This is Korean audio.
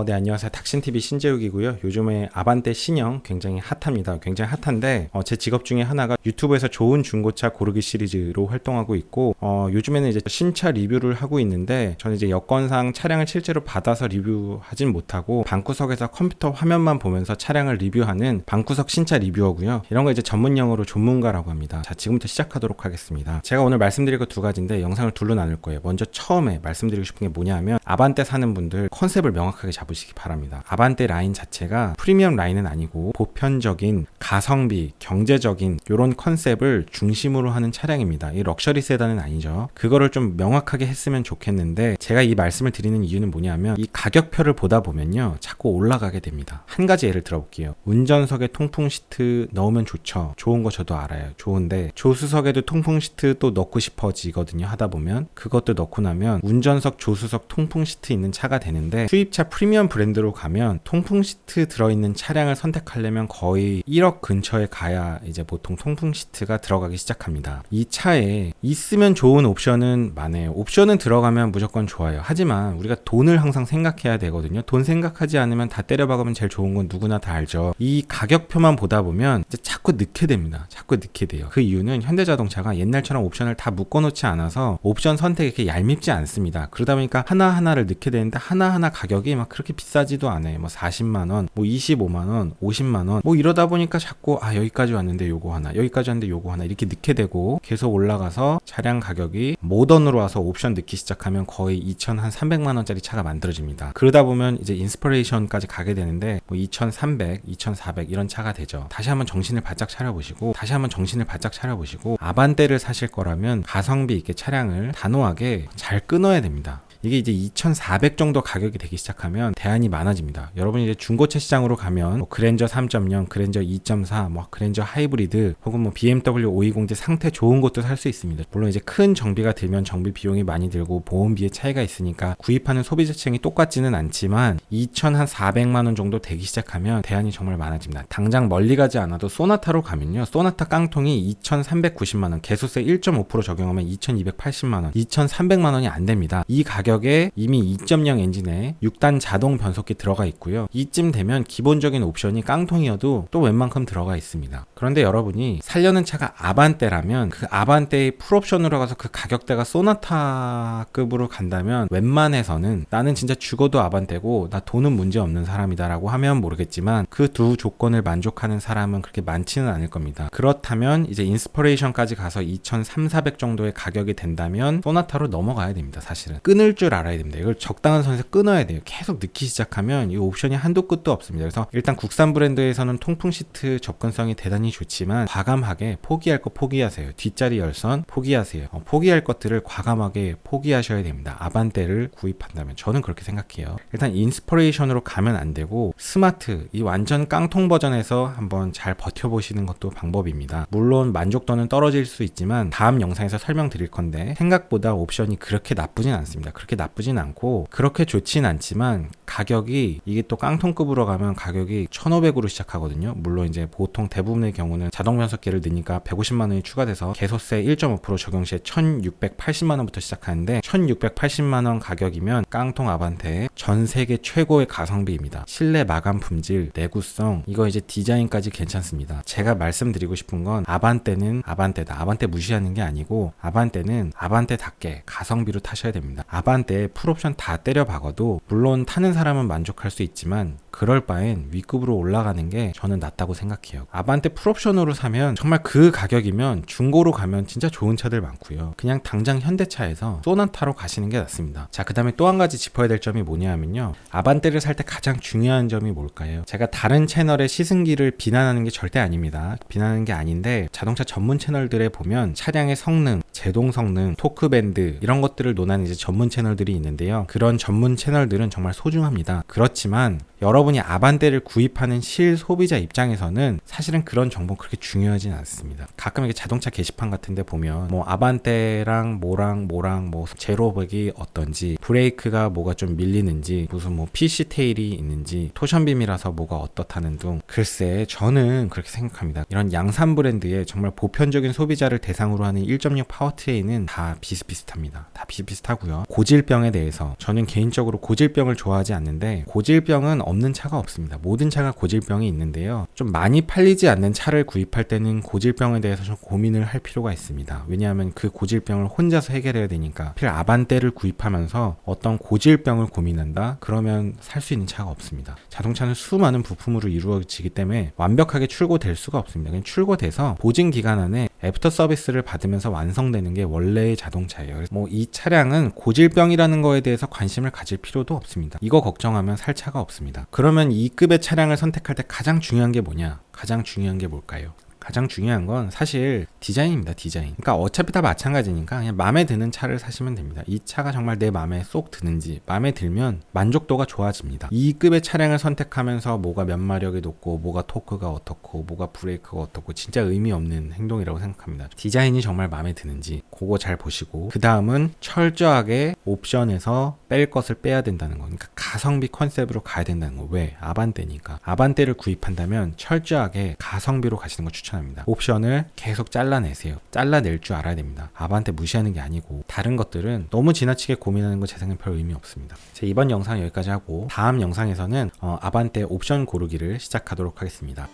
네, 안녕하세요. 닥신TV 신재욱이고요. 요즘에 아반떼 신형 굉장히 핫합니다. 굉장히 핫한데, 제 직업 중에 하나가 유튜브에서 좋은 중고차 고르기 시리즈로 활동하고 있고, 요즘에는 이제 신차 리뷰를 하고 있는데, 저는 이제 여건상 차량을 실제로 받아서 리뷰하진 못하고, 방구석에서 컴퓨터 화면만 보면서 차량을 리뷰하는 방구석 신차 리뷰어고요. 이런 거 이제 전문용어로 전문가라고 합니다. 자, 지금부터 시작하도록 하겠습니다. 제가 오늘 말씀드릴 거 두 가지인데, 영상을 둘로 나눌 거예요. 먼저 처음에 말씀드리고 싶은 게 뭐냐면, 아반떼 사는 분들 컨셉을 명확하게 잡으시기 바랍니다. 아반떼 라인 자체가 프리미엄 라인은 아니고 보편적인 가성비, 경제적인 이런 컨셉을 중심으로 하는 차량입니다. 이 럭셔리 세단은 아니죠. 그거를 좀 명확하게 했으면 좋겠는데 제가 이 말씀을 드리는 이유는 뭐냐면 이 가격표를 보다 보면요 자꾸 올라가게 됩니다. 한 가지 예를 들어볼게요. 운전석에 통풍 시트 넣으면 좋죠. 좋은 거 저도 알아요. 좋은데 조수석에도 통풍 시트 또 넣고 싶어지거든요. 하다 보면 그것도 넣고 나면 운전석, 조수석 통풍 시트 있는 차가 되는데 수입차 프리미엄 브랜드로 가면 통풍 시트 들어있는 차량을 선택하려면 거의 1억 근처에 가야 이제 보통 통풍 시트가 들어가기 시작합니다. 이 차에 있으면 좋은 옵션은 많아요. 옵션은 들어가면 무조건 좋아요. 하지만 우리가 돈을 항상 생각해야 되거든요. 돈 생각하지 않으면 다 때려박으면 제일 좋은 건 누구나 다 알죠. 이 가격표만 보다 보면 이제 자꾸 넣게 됩니다. 자꾸 넣게 돼요. 그 이유는 현대자동차가 옛날처럼 옵션을 다 묶어놓지 않아서 옵션 선택이 이렇게 얄밉지 않습니다. 그러다 보니까 하나하나를 넣게 되는데 하나하나 가격이 막 그렇게 비싸지도 않아요. 뭐 40만원, 뭐 25만원, 50만원 뭐 이러다 보니까 자꾸 여기까지 왔는데 요거 하나, 여기까지 왔는데 요거 하나 이렇게 넣게 되고 계속 올라가서 차량 가격이 모던으로 와서 옵션 넣기 시작하면 거의 2,300만원짜리 차가 만들어집니다. 그러다 보면 이제 인스퍼레이션까지 가게 되는데 뭐 2,300, 2,400 이런 차가 되죠. 다시 한번 정신을 바짝 차려보시고 아반떼를 사실 거라면 가성비 있게 차량을 단호하게 잘 끊어야 됩니다. 이게 이제 2,400 정도 가격이 되기 시작하면 대안이 많아집니다. 여러분이 이제 중고차 시장으로 가면 뭐 그랜저 3.0, 그랜저 2.4, 뭐 그랜저 하이브리드 혹은 뭐 BMW 520D 상태 좋은 것도 살 수 있습니다. 물론 이제 큰 정비가 들면 정비 비용이 많이 들고 보험비의 차이가 있으니까 구입하는 소비자층이 똑같지는 않지만 2,400만 원 정도 되기 시작하면 대안이 정말 많아집니다. 당장 멀리 가지 않아도 소나타로 가면요. 소나타 깡통이 2,390만 원, 개소세 1.5% 적용하면 2,280만 원, 2,300만 원이 안 됩니다. 이 가격에 이미 2.0 엔진에 6단 자동 변속기 들어가 있고요. 이쯤 되면 기본적인 옵션이 깡통이어도 또 웬만큼 들어가 있습니다. 그런데 여러분이 살려는 차가 아반떼라면 그 아반떼의 풀옵션으로 가서 그 가격대가 소나타급으로 간다면 웬만해서는 나는 진짜 죽어도 아반떼고 나 돈은 문제 없는 사람이다 라고 하면 모르겠지만 그 두 조건을 만족하는 사람은 그렇게 많지는 않을 겁니다. 그렇다면 이제 인스퍼레이션까지 가서 2,300 정도의 가격이 된다면 소나타로 넘어가야 됩니다. 사실은 끊을 줄 알아야 됩니다. 이걸 적당한 선에서 끊어야 돼요. 계속 넣기 시작하면 이 옵션이 한도 끝도 없습니다. 그래서 일단 국산 브랜드에서는 통풍 시트 접근성이 대단히 좋지만 과감하게 포기할 거 포기하세요. 뒷자리 열선 포기하세요. 포기할 것들을 과감하게 포기하셔야 됩니다. 아반떼를 구입한다면 저는 그렇게 생각해요. 일단 인스퍼레이션으로 가면 안 되고 스마트 이 완전 깡통 버전에서 한번 잘 버텨보시는 것도 방법입니다. 물론 만족도는 떨어질 수 있지만 다음 영상에서 설명드릴 건데 생각보다 옵션이 그렇게 나쁘진 않습니다. 그렇게 나쁘진 않고 그렇게 좋진 않지만 가격이 이게 또 깡통급으로 가면 가격이 1,500으로 시작하거든요. 물론 이제 보통 대부분의 경우는 자동 변속기를 넣으니까 150만 원이 추가돼서 개소세 1.5% 적용 시에 1,680만 원부터 시작하는데 1,680만 원 가격이면 깡통 아반떼 전 세계 최고의 가성비입니다. 실내 마감 품질, 내구성 이거 이제 디자인까지 괜찮습니다. 제가 말씀드리고 싶은 건 아반떼는 아반떼다. 아반떼 무시하는 게 아니고 아반떼는 아반떼답게 가성비로 타셔야 됩니다. 아반떼 풀옵션 다 때려 박아도 물론 타는 사람은 만족할 수 있지만 그럴 바엔 위급으로 올라가는 게 저는 낫다고 생각해요. 아반떼 풀옵션으로 사면 정말 그 가격이면 중고로 가면 진짜 좋은 차들 많고요. 그냥 당장 현대차에서 소나타로 가시는 게 낫습니다. 자, 그 다음에 또 한 가지 짚어야 될 점이 뭐냐면요. 아반떼를 살 때 가장 중요한 점이 뭘까요? 제가 다른 채널의 시승기를 비난하는 게 절대 아닙니다. 비난하는 게 아닌데 자동차 전문 채널들에 보면 차량의 성능, 제동 성능, 토크밴드 이런 것들을 논하는 이제 전문 채널들이 있는데요. 그런 전문 채널들은 정말 소중합니다. 그렇지만 여러분 여러분이 아반떼를 구입하는 실소비자 입장에서는 사실은 그런 정보는 그렇게 중요하진 않습니다. 가끔 이렇게 자동차 게시판 같은 데 보면 뭐 아반떼랑 뭐랑 뭐 제로백이 어떤지, 브레이크가 뭐가 좀 밀리는지, 무슨 뭐 PC 테일이 있는지, 토션빔이라서 뭐가 어떻다는 등, 글쎄 저는 그렇게 생각합니다. 이런 양산 브랜드의 정말 보편적인 소비자를 대상으로 하는 1.6 파워트레인은 다 비슷비슷합니다. 다 비슷비슷하고요. 고질병에 대해서 저는 개인적으로 고질병을 좋아하지 않는데, 고질병은 없는 차가 없습니다. 모든 차가 고질병이 있는데요. 좀 많이 팔리지 않는 차를 구입할 때는 고질병에 대해서 좀 고민을 할 필요가 있습니다. 왜냐하면 그 고질병을 혼자서 해결해야 되니까. 필 아반떼를 구입하면서 어떤 고질병을 고민한다? 그러면 살 수 있는 차가 없습니다. 자동차는 수많은 부품으로 이루어지기 때문에 완벽하게 출고될 수가 없습니다. 그냥 출고돼서 보증 기간 안에 애프터 서비스를 받으면서 완성되는 게 원래의 자동차예요. 뭐 이 차량은 고질병이라는 거에 대해서 관심을 가질 필요도 없습니다. 이거 걱정하면 살 차가 없습니다. 그러면 이 급의 차량을 선택할 때 가장 중요한 게 뭐냐? 가장 중요한 게 뭘까요? 가장 중요한 건 사실 디자인입니다. 디자인. 그러니까 어차피 다 마찬가지니까 그냥 마음에 드는 차를 사시면 됩니다. 이 차가 정말 내 마음에 쏙 드는지, 마음에 들면 만족도가 좋아집니다. 이 급의 차량을 선택하면서 뭐가 몇 마력이 높고 뭐가 토크가 어떻고 뭐가 브레이크가 어떻고 진짜 의미 없는 행동이라고 생각합니다. 디자인이 정말 마음에 드는지 그거 잘 보시고, 그 다음은 철저하게 옵션에서 뺄 것을 빼야 된다는 거. 그러니까 가성비 컨셉으로 가야 된다는 거. 왜? 아반떼니까. 아반떼를 구입한다면 철저하게 가성비로 가시는 거 추천합니다. 옵션을 계속 잘라내세요. 잘라낼 줄 알아야 됩니다. 아반떼 무시하는 게 아니고, 다른 것들은 너무 지나치게 고민하는 거 제 생각엔 별 의미 없습니다. 제 이번 영상 여기까지 하고, 다음 영상에서는 아반떼 옵션 고르기를 시작하도록 하겠습니다.